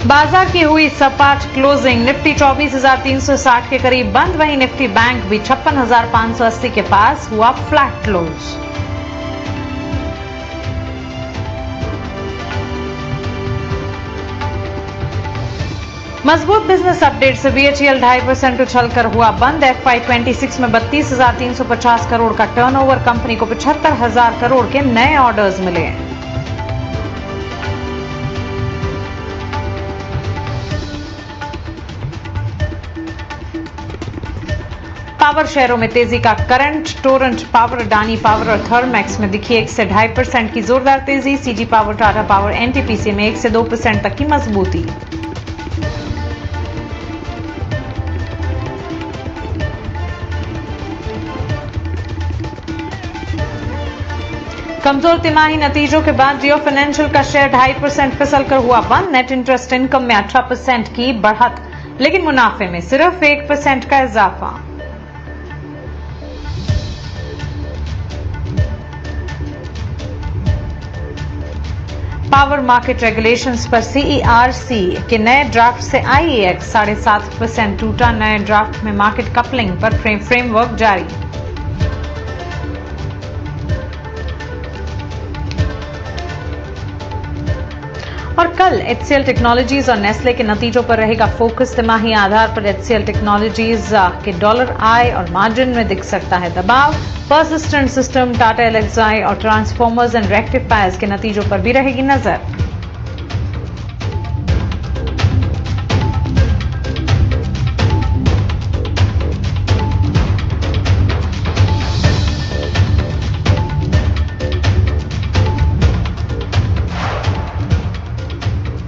बाजार की हुई सपाट क्लोजिंग, निफ्टी 24,360 के करीब बंद, वहीं निफ्टी बैंक भी 56,580 के पास हुआ फ्लैट क्लोज। मजबूत बिजनेस अपडेट से बीएचईएल 2.5% उछलकर हुआ बंद। FY26 में 32,350 करोड़ का टर्नओवर, कंपनी को 75,000 करोड़ के नए ऑर्डर्स मिले। पावर शेयरों में तेजी का current, Torrent power, Adani power और थर्मैक्स में दिखी 1 से 2.5% की जोरदार तेजी। CG power, Tata power, NTPC में 1 से 2% तक की मजबूती। कमजोर तिमाही नतीजों के बाद जियो फाइनेंशियल का शेयर 2.5% फिसल कर हुआ बंद। नेट इंटरेस्ट इनकम में 18% की बढ़त, लेकिन मुनाफे में सिर्फ 1% का इजाफा। पावर मार्केट रेगुलेशंस पर सीईआरसी के नए ड्राफ्ट से आईईएक्स 7.5% टूटा। नए ड्राफ्ट में मार्केट कपलिंग पर फ्रेमवर्क जारी। और कल एचसीएल टेक्नोलॉजीज और नेस्ले के नतीजों पर रहेगा फोकस। तिमाही आधार पर एचसीएल टेक्नोलॉजीज के डॉलर आय और मार्जिन में दिख सकता है दबाव। परसिस्टेंट सिस्टम, टाटा एलेक्साई और ट्रांसफॉर्मर्स एंड रेक्टिफायर्स के नतीजों पर भी रहेगी नजर।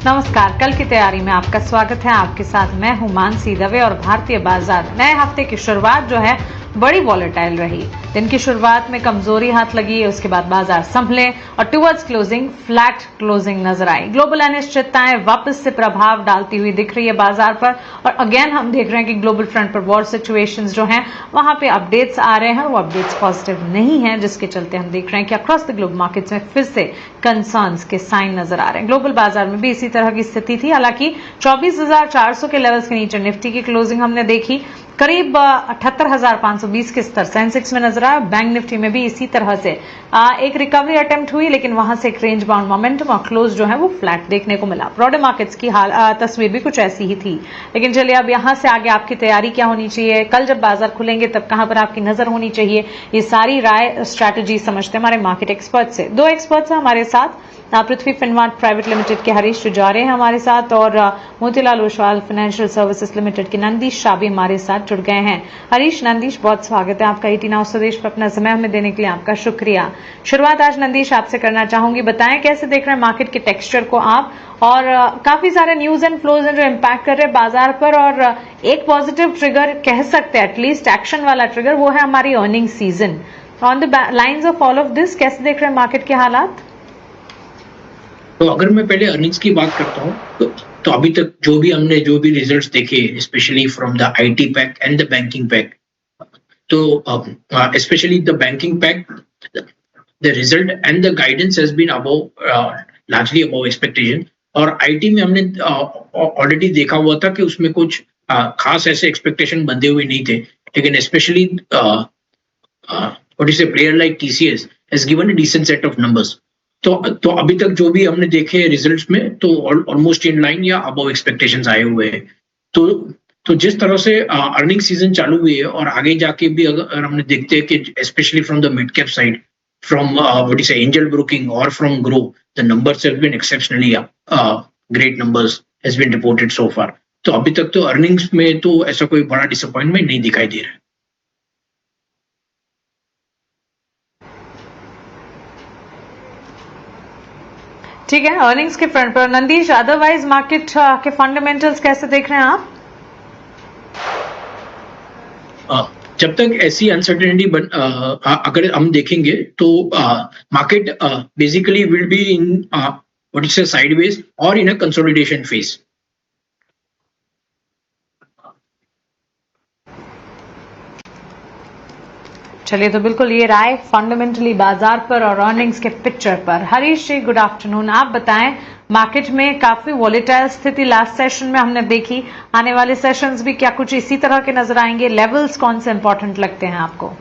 नमस्कार, कल की तैयारी में आपका स्वागत है। आपके साथ मैं हूं मानसी दवे और भारतीय बाजार नए हफ्ते की शुरुआत जो है बड़ी वॉलेटाइल रही। दिन की शुरुआत में कमजोरी हाथ लगी, उसके बाद बाजार संभले और टुवर्ड्स क्लोजिंग फ्लैट क्लोजिंग नजर आई। ग्लोबल अनिश्चितताएं वापस से प्रभाव डालती हुई दिख रही है बाजार पर, और अगेन हम देख रहे हैं कि ग्लोबल फ्रंट पर वॉर सिचुएशंस जो हैं वहां पे अपडेट्स आ रहे हैं, वो अपडेट्स पॉजिटिव नहीं है, जिसके चलते हम देख रहे हैं कि अक्रॉस द ग्लोब मार्केट्स में फिर से कंसर्न्स के साइन नजर आ रहे हैं। ग्लोबल बाजार में भी इसी तरह की स्थिति थी। हालांकि 24,400 के लेवल्स के नीचे निफ्टी की क्लोजिंग हमने देखी, करीब 78,520 के स्तर सेंसेक्स में नजर आया। बैंक निफ्टी में भी इसी तरह से एक रिकवरी अटेम्प्ट हुई, लेकिन वहां से एक रेंज बाउंड मोमेंटम और क्लोज जो है वो फ्लैट देखने को मिला। ब्रॉडर मार्केट्स की तस्वीर भी कुछ ऐसी ही थी। लेकिन चलिए अब यहां से आगे आपकी तैयारी क्या होनी चाहिए, कल जब बाजार खुलेंगे तब कहां पर आपकी नजर होनी चाहिए, ये सारी राय स्ट्रैटेजी समझते हमारे मार्केट एक्सपर्ट से। दो एक्सपर्ट्स हैं हमारे साथ, पृथ्वी फिनमार्ट प्राइवेट लिमिटेड के हरीश जुजारे हैं हमारे साथ, और Motilal Oswal financial services limited के नंदीश शाह भी हमारे साथ जुड़ गए हैं। हरीश, नंदीश, बहुत स्वागत है आपका 18 आवर्स स्वदेश पर अपना समय हमें देने के लिए आपका शुक्रिया। शुरुआत आज नंदीश आपसे करना चाहूंगी, बताएं कैसे देख रहे हैं मार्केट के टेक्सचर को आप, और काफी सारे न्यूज एंड फ्लोज हैं जो इम्पैक्ट कर रहे हैं बाजार पर, और एक पॉजिटिव ट्रिगर कह सकते हैं, एटलीस्ट एक्शन वाला ट्रिगर, वो है हमारी earning season. On the lines of all of this कैसे देख रहे हैं मार्केट के हालात? तो अगर मैं पहले अर्निंग्स की बात करता हूँ तो अभी तक जो भी रिजल्ट्स देखे, specially from the IT pack and the banking pack, तो specially the banking pack, the result and the guidance has been above, largely above expectation. और आईटी में हमने ऑलरेडी देखा हुआ था कि उसमें कुछ खास ऐसे एक्सपेक्टेशन बंधे हुए नहीं थे, लेकिन specially what is a player like TCS has given a decent set of numbers. तो अभी तक जो भी हमने देखे रिजल्ट्स में, तो ऑलमोस्ट इन लाइन या अबव एक्सपेक्टेशंस आए हुए हैं। तो तो जिस तरह से अर्निंग सीजन चालू हुई है, और आगे जाके भी अगर हमने देखते हैं कि specially from the mid cap side, from what is Angel Broking और from Groww, the numbers have been exceptionally great numbers has been reported so far. तो अभी तक तो अर्निंग्स में तो ऐसा कोई बड़ा डिसअपॉइंटमेंट नहीं दिखाई दे रहा है। ठीक है, अर्निंग्स के फ्रंट पर नंदीश, अदरवाइज मार्केट के फंडामेंटल्स कैसे देख रहे हैं आप? जब तक ऐसी अनसर्टेनिटी अगर हम देखेंगे, तो market basically will be in what is sideways और इन अ कंसोलिडेशन फेज। चलिए, तो बिल्कुल ये राय फंडामेंटली बाजार पर और अर्निंग्स के पिक्चर पर। हरीश जी, गुड आफ्टरनून। आप बताएं, मार्केट में काफी वॉलेटाइल स्थिति लास्ट सेशन में हमने देखी, आने वाले सेशंस भी क्या कुछ इसी तरह के नजर आएंगे? लेवल्स कौन से इंपॉर्टेंट लगते हैं आपको?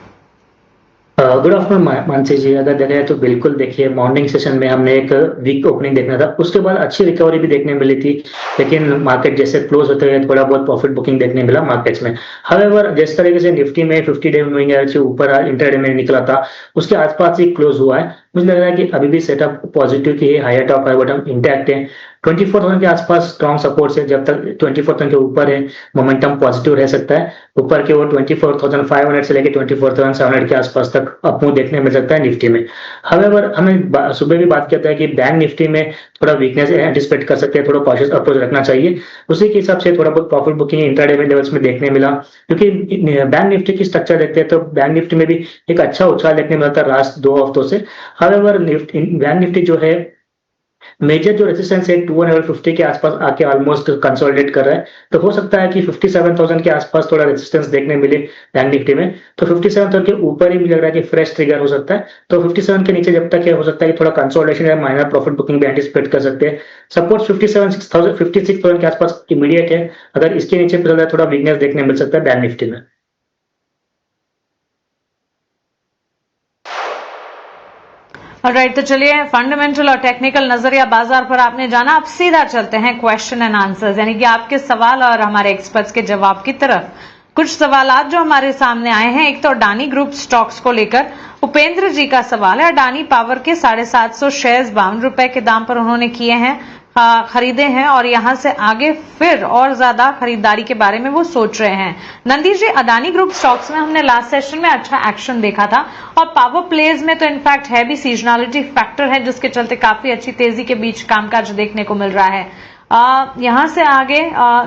गुड आफ्टरनून मानसी जी। अगर देखा जाए तो बिल्कुल देखिए, मॉर्निंग सेशन में हमने एक वीक ओपनिंग देखना था, उसके बाद अच्छी रिकवरी भी देखने मिली थी, लेकिन मार्केट जैसे क्लोज होते हुए थोड़ा बहुत प्रॉफिट बुकिंग देखने मिला मार्केट्स में। हाउएवर जिस तरीके से निफ्टी में 50 डे मूविंग एवरेज से ऊपर इंटरडे में निकला था, उसके आसपास ही क्लोज हुआ है। मुझे लग रहा है कि अभी भी सेटअप पॉजिटिव की है, higher top higher bottom intact है। 24,000 के आसपास स्ट्रॉन्ग सपोर्ट है, जब तक 24,000 के ऊपर है मोमेंटम पॉजिटिव रह सकता है। ऊपर के वो 24,500 से लेकर 24,700 के आसपास तक अपमूव देखने मिल सकता है निफ्टी में। हाउएवर हमें सुबह भी बात किया था कि बैंक निफ्टी में थोड़ा वीकनेस एंटिसिपेट कर सकते हैं, थोड़ा कॉशियस अप्रोच रखना चाहिए। उसी के हिसाब से थोड़ा बहुत प्रॉफिट बुकिंग इंट्राडे में लेवल्स में देखने मिला, क्योंकि बैंक निफ्टी की स्ट्रक्चर देखते हैं तो बैंक निफ्टी में भी एक अच्छा उछाल देखने मिला था लास्ट 2 हफ्तों से। हाउएवर बैंक निफ्टी जो है, मेजर जो रेजिस्टेंस है 250 के आसपास आके ऑलमोस्ट कंसोलिडेट कर रहा है, तो हो सकता है कि 57,000 के आसपास थोड़ा रेजिस्टेंस देखने मिले बैंक निफ्टी में। तो 57,000 के ऊपर ही मुझे लग रहा है कि फ्रेश ट्रिगर हो सकता है। तो 57 के नीचे जब तक है, हो सकता है कि थोड़ा कंसोलिडेशन या माइनर प्रॉफिट बुकिंग भी एंटिसिपेट कर सकते हैं। सपोर्ट 56,000 के आसपास इमीडिएट है। अगर इसके नीचे थोड़ा वीकनेस देखने मिल सकता है बैंक निफ्टी में। राइट, तो चलिए, फंडामेंटल और टेक्निकल नजरिया बाजार पर आपने जाना। अब सीधा चलते हैं क्वेश्चन एंड आंसर्स, यानी कि आपके सवाल और हमारे एक्सपर्ट्स के जवाब की तरफ। कुछ सवाल जो हमारे सामने आए हैं, एक तो अडानी ग्रुप स्टॉक्स को लेकर उपेंद्र जी का सवाल है। अडानी पावर के 750 शेयर्स 52 रुपए के दाम पर उन्होंने किए हैं, खरीदे हैं, और यहां से आगे फिर और ज्यादा खरीदारी के बारे में वो सोच रहे हैं। नंदी जी, अडानी ग्रुप स्टॉक्स में हमने लास्ट सेशन में अच्छा एक्शन देखा था, और पावर प्लेज में तो इनफैक्ट है भी सीजनलिटी फैक्टर है, जिसके चलते काफी अच्छी तेजी के बीच कामकाज देखने को मिल रहा है। यहां से आगे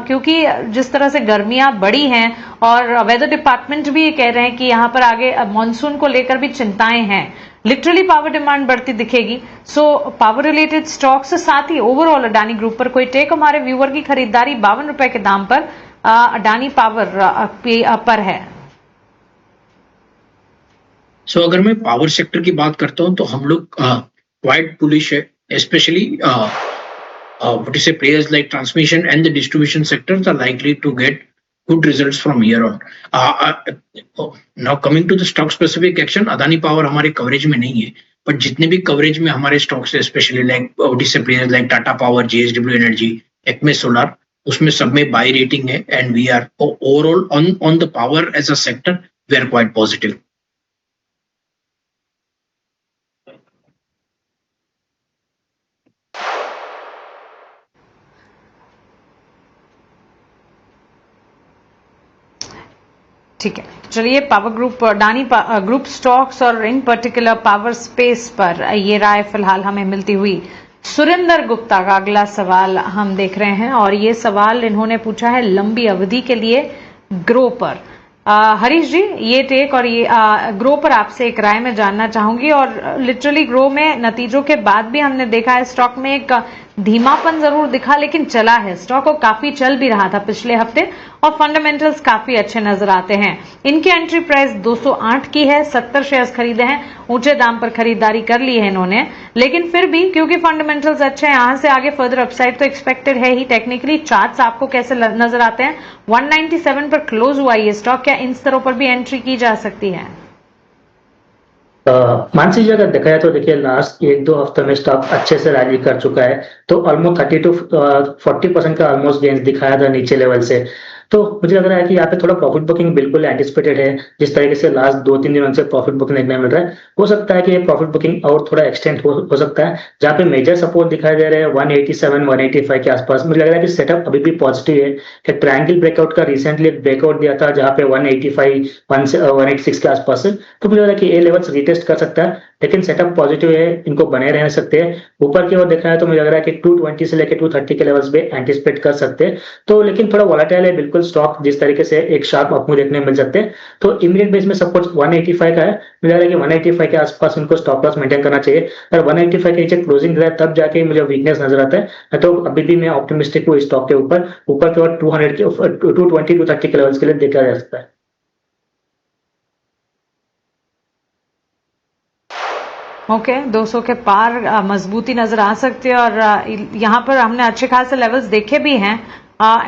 क्योंकि जिस तरह से गर्मियां बढ़ी हैं और वेदर डिपार्टमेंट भी ये कह रहे हैं कि यहां पर आगे मानसून को लेकर भी चिंताएं हैं, लिटरली पावर डिमांड बढ़ती दिखेगी। सो पावर रिलेटेड स्टॉक्स, साथ ही ओवरऑल अडानी ग्रुप पर कोई टेक? हमारे व्यूअर की खरीदारी 52 रुपए के दाम पर अडानी पावर पर है। सो अगर मैं पावर सेक्टर की बात करता हूं तो हम लोग क्वाइट बुलिश है, specially what you say, players like transmission and the distribution sectors are likely to get good results from here on. Now coming to the stock specific action, Adani Power हमारे coverage में नहीं है, पर जितने भी coverage में हमारे stocks है, specially like what you say, players like Tata power, JSW energy, Acme solar, उसमें सब में बाय रेटिंग है, and we are overall on the power as a sector we are quite positive. ठीक है, चलिए, power group, Adani group stocks और in particular power space पर ये राय फिलहाल हमें मिलती हुई। सुरेंद्र गुप्ता का अगला सवाल हम देख रहे हैं, और ये सवाल इन्होंने पूछा है लंबी अवधि के लिए ग्रो पर। हरीश जी, ये टेक और ये ग्रो पर आपसे एक राय मैं जानना चाहूंगी। और लिटरली ग्रो में नतीजों के बाद भी हमने देखा है स्टॉक में एक धीमापन जरूर दिखा, लेकिन चला है स्टॉक, और काफी चल भी रहा था पिछले हफ्ते, और फंडामेंटल्स काफी अच्छे नजर आते हैं। इनकी एंट्री प्राइस 208 की है, 70 शेयर्स खरीदे हैं, ऊंचे दाम पर खरीदारी कर ली है इन्होंने, लेकिन फिर भी क्योंकि फंडामेंटल्स अच्छे हैं, यहां से आगे फर्दर अपसाइड तो एक्सपेक्टेड है ही। टेक्निकली चार्ट्स आपको कैसे नजर आते हैं? 197 पर क्लोज हुआ ये स्टॉक, क्या इन स्तरों पर भी एंट्री की जा सकती है? मानसी जी, अगर देखा जाए तो देखिए, लास्ट 1-2 हफ्ते में स्टॉक अच्छे से रैली कर चुका है, तो ऑलमोस्ट 30 to 40% का ऑलमोस्ट गेंस दिखाया था नीचे लेवल से। तो मुझे लग रहा है कि यहाँ पे थोड़ा प्रॉफिट बुकिंग बिल्कुल एंटिसिपेटेड है। जिस तरीके से लास्ट 2-3 दिनों से प्रॉफिट बुकिंग देखने मिल रहा है, हो सकता है कि ये प्रॉफिट बुकिंग और थोड़ा एक्सटेंड हो सकता है। जहाँ पे मेजर सपोर्ट दिखाई दे रहे हैं 187 185 के आसपास, मुझे लग रहा है कि सेटअप अभी भी पॉजिटिव है। एक ट्रायंगल ब्रेकआउट का रिसेंटली एक ब्रेकआउट दिया था, जहाँ पे 185 186 के आसपास है, तो मुझे लग रहा है कि ये लेवल्स रिटेस्ट कर सकता है, लेकिन सेटअप पॉजिटिव है, इनको बने रह सकते हैं। ऊपर की ओर देखा है तो मुझे लग रहा है कि 220 से लेकर 230 के लेवल्स पे एंटिसिपेट कर सकते हैं। तो लेकिन थोड़ा वोलेटाइल है बिल्कुल स्टॉक, जिस तरीके से एक शार्प अपमूव देखने मिल सकते हैं। तो इमीडिएट बेस में सपोर्ट 185 का है, मुझे लग रहा है कि 185 के आसपास उनको स्टॉप लॉस मेंटेन करना चाहिए। अगर 185 के नीचे क्लोजिंग रहा है तब जाके मुझे वीकनेस नजर आता है, तो अभी भी मैं ऑप्टिमिस्टिक हूँ स्टॉक के ऊपर की ओर 200 के 220 230 के लेवल्स के लिए देखा जा सकता है। ओके 200 के पार मजबूती नजर आ सकती है और यहाँ पर हमने अच्छे खासे लेवल्स देखे भी हैं।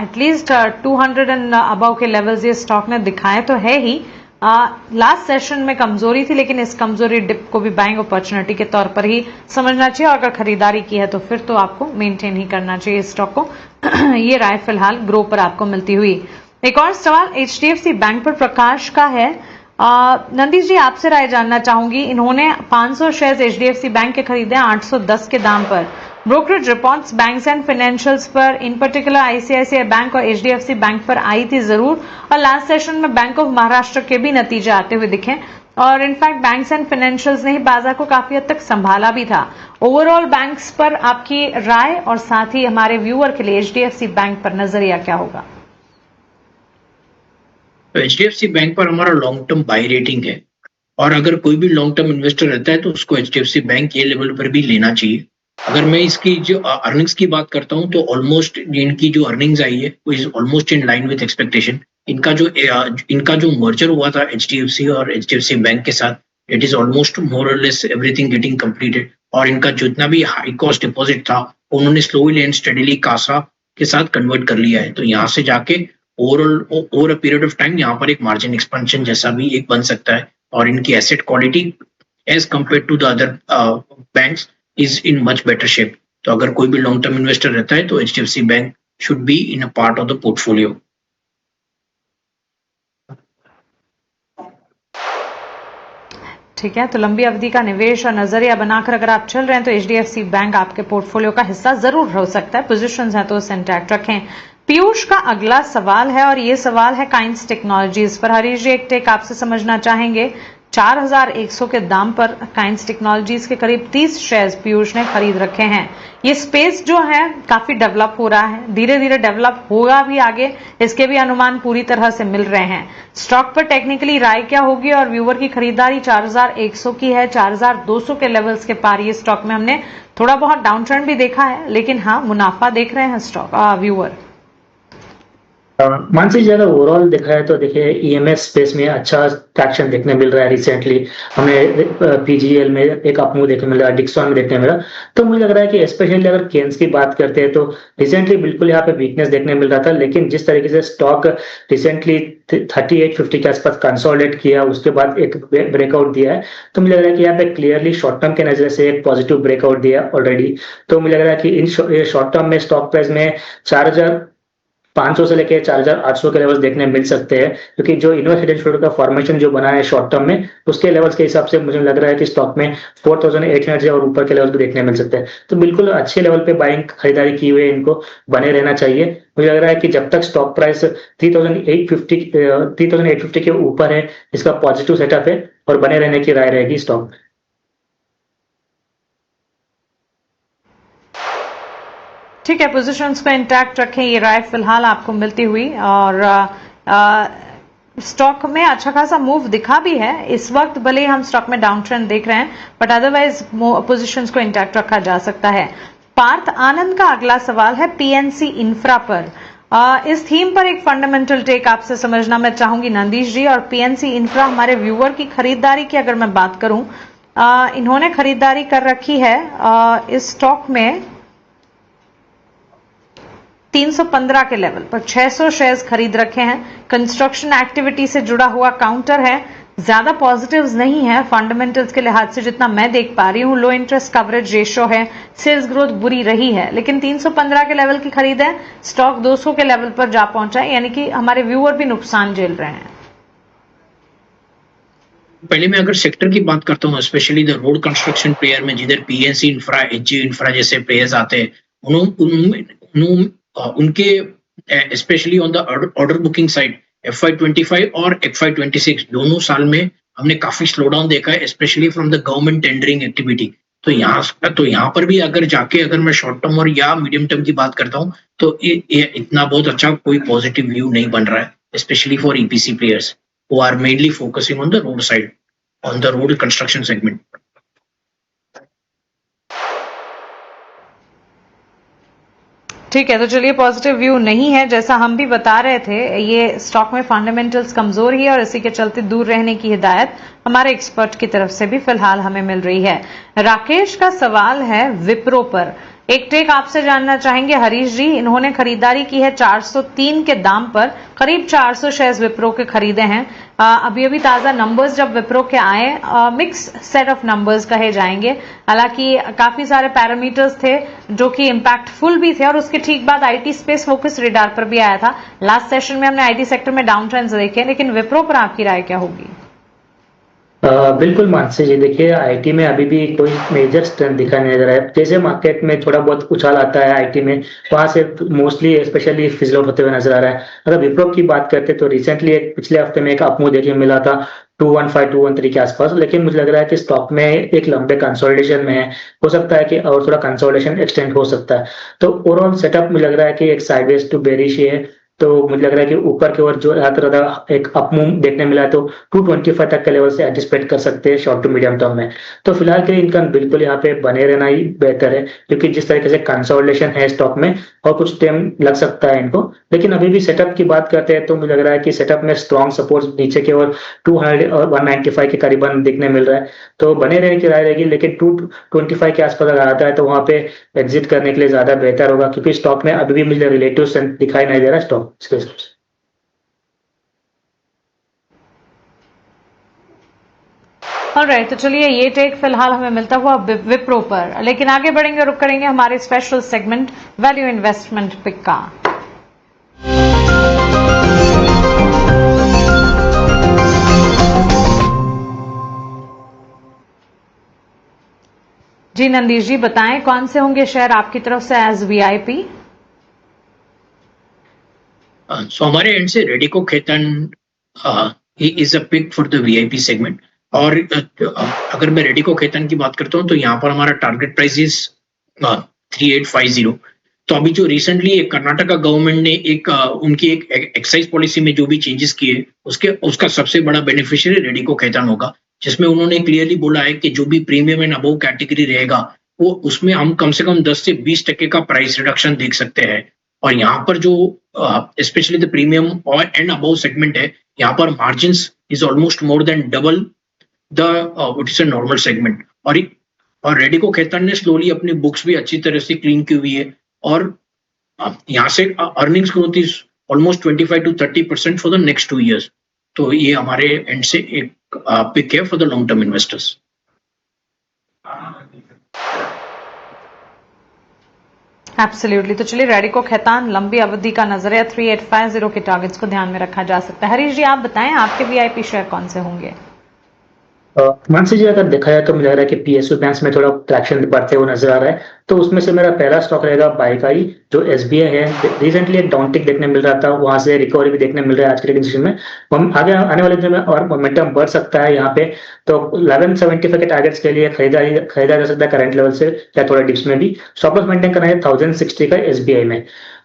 एटलीस्ट 200 एंड अबव के लेवल्स ये स्टॉक ने दिखाए तो है ही। लास्ट सेशन में कमजोरी थी, लेकिन इस कमजोरी डिप को भी बाइंग अपॉर्चुनिटी के तौर पर ही समझना चाहिए और अगर खरीदारी की है तो फिर तो आपको मेंटेन ही करना चाहिए इस स्टॉक को। ये राय फिलहाल ग्रो पर आपको मिलती हुई। एक और सवाल HDFC बैंक पर प्रकाश का है। नंदीश जी, आपसे राय जानना चाहूंगी। इन्होंने 500 शेयर्स HDFC बैंक के खरीदे 810 के दाम पर। Brokerage reports banks and financials पर, इन पर्टिकुलर ICICI बैंक और HDFC बैंक पर आई थी जरूर, और लास्ट सेशन में बैंक ऑफ महाराष्ट्र के भी नतीजे आते हुए दिखे और इनफैक्ट बैंक्स एंड फाइनेंशियल्स ने ही बाजार को काफी हद तक संभाला भी था। ओवरऑल बैंक्स पर आपकी राय और साथ ही हमारे व्यूअर के लिए HDFC बैंक पर नजरिया क्या होगा? तो HDFC बैंक पर हमारा लॉन्ग टर्म बाय रेटिंग है और अगर कोई भी लॉन्ग टर्म इन्वेस्टर रहता है तो उसको HDFC बैंक ये लेवल पर भी लेना चाहिए। अगर मैं इसकी जो अर्निंग्स की बात करता हूं तो ऑलमोस्ट इनकी जो अर्निंग्स आई है वो is almost in line with expectation. इनका जो मर्जर हुआ था HDFC और HDFC बैंक के साथ, इट इज ऑलमोस्ट मोर और लेस एवरीथिंग गेटिंग कंप्लीटेड और इनका जितना भी हाई कॉस्ट डिपॉजिट था उन्होंने स्लोली एंड स्टडीली कासा के साथ कन्वर्ट कर लिया है। तो यहाँ से जाके overall over a period of time यहाँ पर एक मार्जिन एक्सपेंशन जैसा भी एक बन सकता है और इनकी asset quality as compare to the other banks is in much better shape. तो अगर कोई भी लॉन्ग टर्म इन्वेस्टर रहता है तो HDFC bank should be in a part of the portfolio. ठीक है, तो लंबी अवधि का निवेश और नजरिया बनाकर अगर आप चल रहे हैं तो HDFC बैंक आपके पोर्टफोलियो का हिस्सा जरूर हो सकता है। पोजीशंस हैं तो उसे इंटैक्ट रखें। पीयूष का अगला सवाल है और ये सवाल है काइंस टेक्नोलॉजीज पर। हरीश जी, एक टेक आपसे समझना चाहेंगे। 4100 के दाम पर काइंस टेक्नोलॉजीज के करीब 30 शेयर्स पीयूष ने खरीद रखे हैं। ये स्पेस जो है काफी डेवलप हो रहा है, धीरे धीरे डेवलप होगा भी आगे, इसके भी अनुमान पूरी तरह से मिल रहे हैं। स्टॉक पर टेक्निकली राय क्या होगी और व्यूअर की खरीदारी 4100 की है, 4200 के लेवल्स के पार ये स्टॉक में हमने थोड़ा बहुत डाउन ट्रेंड भी देखा है, लेकिन हाँ मुनाफा देख रहे हैं स्टॉक व्यूअर। मानसी जी, अगर ओवरऑल देखा है तो देखिए EMS स्पेस में अच्छा ट्रैक्शन देखने मिल रहा है। रिसेंटली हमें PGL में एक अपमूव देखने मिल रहा है, डिक्सॉन में देखने मिल रहा है। तो मुझे लग रहा है कि स्पेशली अगर केन्स की बात करते हैं तो रिसेंटली बिल्कुल यहाँ पे वीकनेस देखने मिल रहा था, लेकिन जिस तरीके से स्टॉक रिसेंटली 3850 के आसपास कंसोलिडेट किया, उसके बाद एक ब्रेकआउट दिया है, तो मुझे लग रहा है कि यहाँ पे क्लियरली शॉर्ट टर्म के नजर से एक पॉजिटिव ब्रेकआउट दिया ऑलरेडी। तो मुझे लग रहा है कि इन शॉर्ट टर्म में स्टॉक प्राइस में 4500 से लेकर 4800 के लेवल्स देखने मिल सकते हैं, क्योंकि जो इन्वेस्टमेंट का फॉर्मेशन जो बना है शॉर्ट टर्म में, उसके लेवल्स के हिसाब से मुझे लग रहा है कि स्टॉक में 4800 से और ऊपर के लेवल्स भी देखने मिल सकते हैं। तो बिल्कुल अच्छे लेवल पे बाइंग खरीदारी की हुई है, इनको बने रहना चाहिए। मुझे लग रहा है कि जब तक स्टॉक प्राइस 3850 के ऊपर है, इसका पॉजिटिव सेटअप है और बने रहने की राय रहेगी स्टॉक। ठीक है, पोजीशंस को इंटैक्ट रखें, ये राय फिलहाल आपको मिलती हुई। और स्टॉक में अच्छा खासा मूव दिखा भी है इस वक्त, भले ही हम स्टॉक में डाउन ट्रेंड देख रहे हैं, बट अदरवाइज पोजीशंस को इंटैक्ट रखा जा सकता है। पार्थ आनंद का अगला सवाल है PNC इंफ्रा पर। इस थीम पर एक फंडामेंटल टेक आपसे समझना मैं चाहूंगी नंदीश जी। और PNC इंफ्रा हमारे व्यूअर की खरीदारी की अगर मैं बात करूं, इन्होंने खरीदारी कर रखी है इस स्टॉक में 315 के लेवल पर 600 शेयर्स खरीद रखे हैं। कंस्ट्रक्शन एक्टिविटी से जुड़ा हुआ काउंटर है, ज्यादा पॉजिटिव्स नहीं है फंडामेंटल्स के लिहाज से जितना मैं देख पा रही हूं। लो इंटरेस्ट कवरेज रेशियो है, सेल्स ग्रोथ बुरी रही है, लेकिन 315 के लेवल की खरीद है। स्टॉक 200 के लेवल पर जा पहुंचा है, यानी कि हमारे व्यूअर भी नुकसान झेल रहे हैं। पहले मैं अगर सेक्टर की बात करता हूँ, specially the road construction player में जिधर PNC इंफ्रा, HG इंफ्रा जैसे प्लेयर्स आते हैं, उनके specially on the order booking side FY25 और FY26 दोनों साल में हमने काफी स्लो डाउन देखा है, specially from the government tendering activity. तो यहाँ पर भी अगर मैं शॉर्ट टर्म और या मीडियम टर्म की बात करता हूँ तो ये इतना बहुत अच्छा कोई पॉजिटिव व्यू नहीं बन रहा है, specially for EPC players who are mainly focusing on the road side, on the road construction segment. ठीक है, तो चलिए पॉजिटिव व्यू नहीं है, जैसा हम भी बता रहे थे। ये स्टॉक में फंडामेंटल्स कमजोर ही है और इसी के चलते दूर रहने की हिदायत हमारे एक्सपर्ट की तरफ से भी फिलहाल हमें मिल रही है। राकेश का सवाल है विप्रो पर। एक टेक आपसे जानना चाहेंगे हरीश जी, इन्होंने खरीदारी की है 403 के दाम पर, करीब 400 शेयर्स विप्रो के खरीदे हैं। अभी ताजा नंबर्स जब विप्रो के आए, मिक्स सेट ऑफ नंबर्स कहे जाएंगे, हालांकि काफी सारे पैरामीटर्स थे जो कि इम्पैक्टफुल भी थे और उसके ठीक बाद आईटी स्पेस फोकस रेडार पर भी आया था। लास्ट सेशन में हमने आईटी सेक्टर में डाउन ट्रेंड्स देखे, लेकिन विप्रो पर आपकी राय क्या होगी? बिल्कुल मानसी जी, देखिए आईटी में अभी भी कोई मेजर स्ट्रेंथ दिखाई नहीं दे रहा है। जैसे मार्केट में थोड़ा बहुत उछाल आता है आईटी में, वहां से मोस्टली स्पेशली फिजल आउट होते हुए नजर आ रहा है। अगर विप्रो की बात करते तो रिसेंटली एक पिछले हफ्ते में एक अपमूव देखने मिला था 215 213 के आसपास, लेकिन मुझे लग रहा है कि स्टॉक में एक लंबे कंसोलिडेशन में है। हो सकता है कि और थोड़ा कंसोलिडेशन एक्सटेंड हो सकता है। तो ओवरऑल सेटअप मुझे लग रहा है कि एक साइडवेज टू बेरिश है। तो मुझे लग रहा है कि ऊपर की ओर जो ज्यादा एक अपमूव देखने मिला है, तो 225 तक के लेवल से एंटिसिपेट कर सकते हैं शॉर्ट टू मीडियम टर्म में। तो फिलहाल के लिए इनका बिल्कुल यहाँ पे बने रहना ही बेहतर है, क्योंकि जिस तरीके से कंसोलिडेशन है स्टॉक में और कुछ टाइम लग सकता है इनको। लेकिन अभी भी सेटअप की बात करते हैं तो मुझे लग रहा है कि सेटअप में स्ट्रॉन्ग सपोर्ट नीचे की ओर 200 और 195 के करीबन देखने मिल रहा है। तो बने रहने की राय रहेगी, लेकिन 225 के आसपास अगर आता है तो वहां पे एग्जिट करने के लिए ज्यादा बेहतर होगा, क्योंकि स्टॉक में अभी भी मुझे रिलेटिव स्ट्रेंथ दिखाई नहीं दे रहा स्टॉक इसके हिसाब से। ऑलराइट, तो चलिए ये टेक फिलहाल हमें मिलता हुआ विप्रो पर, लेकिन आगे बढ़ेंगे, रुक करेंगे हमारे special segment value investment pick का। जी नंदीश जी, बताएं कौन से होंगे शेयर आपकी तरफ से एज वीआईपी? सो हमारे एंड से रेडिको खेतन ही is a pick for the VIP segment. और अगर मैं रेडिको खेतन की बात करता हूं तो यहाँ पर हमारा टारगेट प्राइस इज 3850। तो अभी जो रिसेंटली कर्नाटका गवर्नमेंट ने उनकी एक एक्साइज पॉलिसी में जो भी चेंजेस किए, उसका सबसे बड़ा बेनिफिशियरी रेडिको खेतन होगा, जिसमें उन्होंने क्लियरली बोला है कि जो भी प्रीमियम एंड अबव कैटेगरी रहेगा वो उसमें हम कम से कम 10 से 20% का प्राइस रिडक्शन देख सकते हैं। और यहाँ पर जो स्पेशली द प्रीमियम और एंड अबव सेगमेंट है, यहाँ पर margins is almost more than double the what is a normal segment. और रेडिको खेतन ने स्लोली अपनी बुक्स भी अच्छी तरह से क्लीन की हुई है, और यहाँ से earnings growth is almost 25 to 30% for the next 2 years। तो ये हमारे एंड से एक पिक है for the long term investors. Absolutely, तो चलिए रेडिको खेतान लंबी अवधि का नजरिया 3850 के टारगेट्स को ध्यान में रखा जा सकता है। हरीश जी, आप बताएं आपके वीआईपी शेयर कौन से होंगे? मानसी जी, अगर देखा जाए तो मुझे लग रहा है कि पीएसयू बैंक्स में थोड़ा ट्रैक्शन बढ़ते हुए नजर आ रहा है। तो उसमें से मेरा पहला स्टॉक रहेगा बाइकाई, जो एसबीआई है। रिसेंटली एक डाउनटिक देखने मिल रहा था, वहां से रिकवरी भी देखने मिल रहा है आज के ट्रेडिंग सेशन में। हम आगे आने वाले दिन में और मोमेंटम बढ़ सकता है यहाँ पे। तो 1175 के टारगेट्स के लिए खरीदा जा सकता है करंट लेवल से या थोड़ा डिप्स में भी। स्टॉप लॉस मेंटेन करना है 1060 का एसबीआई में।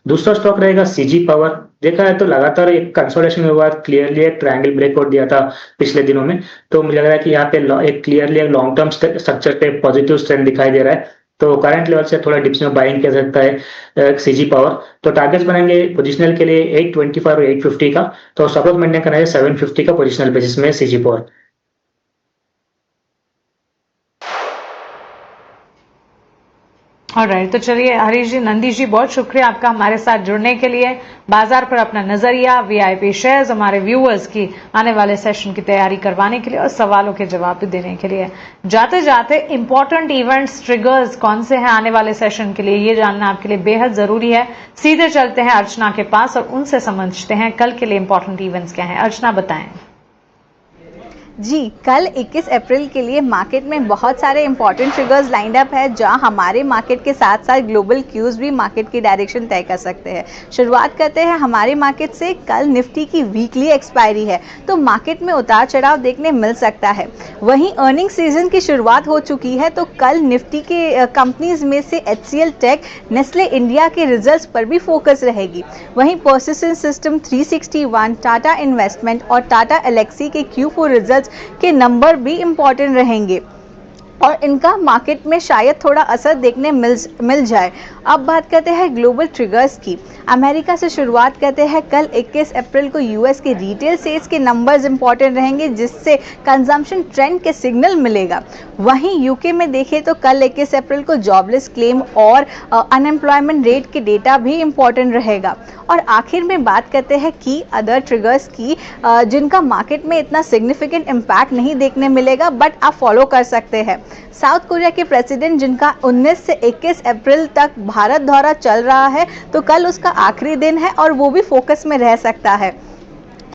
दूसरा स्टॉक रहेगा सीजी पावर। देखा है तो लगातार एक कंसोलिडेशन के बाद क्लियरली एक ट्रायंगल ब्रेकआउट दिया था पिछले दिनों में। तो मुझे लग रहा है कि यहाँ पे एक क्लियरली एक लॉन्ग टर्म स्ट्रक्चर पे पॉजिटिव ट्रेंड दिखाई दे रहा है। तो करंट लेवल से थोड़ा डिप्स में बाइंग किया सकता है सीजी पावर। तो टारगेट्स बनाएंगे पोजिशनल के लिए 825 और 850 का। तो स्टॉप लॉस मेंटेन करना है 750 का पोजिशनल बेसिस में सीजी पावर। ऑलराइट, तो चलिए हरीश जी, नंदीश जी, बहुत शुक्रिया आपका हमारे साथ जुड़ने के लिए, बाजार पर अपना नजरिया, वीआईपी शेयर्स, हमारे व्यूअर्स की आने वाले सेशन की तैयारी करवाने के लिए और सवालों के जवाब भी देने के लिए। जाते जाते इंपॉर्टेंट इवेंट्स ट्रिगर्स कौन से हैं आने वाले सेशन के लिए, ये जानना आपके लिए बेहद जरूरी है। सीधे चलते हैं अर्चना के पास और उनसे समझते हैं कल के लिए इंपॉर्टेंट इवेंट्स क्या हैं। अर्चना, बताएं। जी, कल 21 अप्रैल के लिए मार्केट में बहुत सारे इंपॉर्टेंट ट्रिगर्स लाइंड अप है, जहां हमारे मार्केट के साथ साथ ग्लोबल क्यूज भी मार्केट की डायरेक्शन तय कर सकते हैं। शुरुआत करते हैं हमारे मार्केट से। कल निफ्टी की वीकली एक्सपायरी है, तो मार्केट में उतार चढ़ाव देखने मिल सकता है। वहीं अर्निंग सीजन की शुरुआत हो चुकी है, तो कल निफ्टी के कंपनीज में से HCL टेक, नेस्ले इंडिया के रिजल्ट्स पर भी फोकस रहेगी। वहीं पर्सिस्टेंट सिस्टम, 361, टाटा इन्वेस्टमेंट और टाटा एलेक्सी के Q4 रिजल्ट्स के नंबर भी इंपॉर्टेंट रहेंगे। और इनका मार्केट में शायद थोड़ा असर देखने मिल जाए। अब बात करते हैं ग्लोबल ट्रिगर्स की। अमेरिका से शुरुआत करते हैं। कल 21 अप्रैल को यूएस के रिटेल सेल्स के नंबर्स इंपॉर्टेंट रहेंगे, जिससे कंजम्पशन ट्रेंड के सिग्नल मिलेगा। वहीं यूके में देखें तो कल 21 अप्रैल को जॉबलेस क्लेम और अनएम्प्लॉयमेंट रेट के डेटा भी इंपॉर्टेंट रहेगा। और आखिर में बात करते हैं की अदर ट्रिगर्स की, जिनका मार्केट में इतना सिग्निफिकेंट इम्पैक्ट नहीं देखने मिलेगा, बट आप फॉलो कर सकते हैं। साउथ कोरिया के प्रेसिडेंट, जिनका 19 से 21 अप्रैल तक भारत दौरा चल रहा है, तो कल उसका आखिरी दिन है और वो भी फोकस में रह सकता है।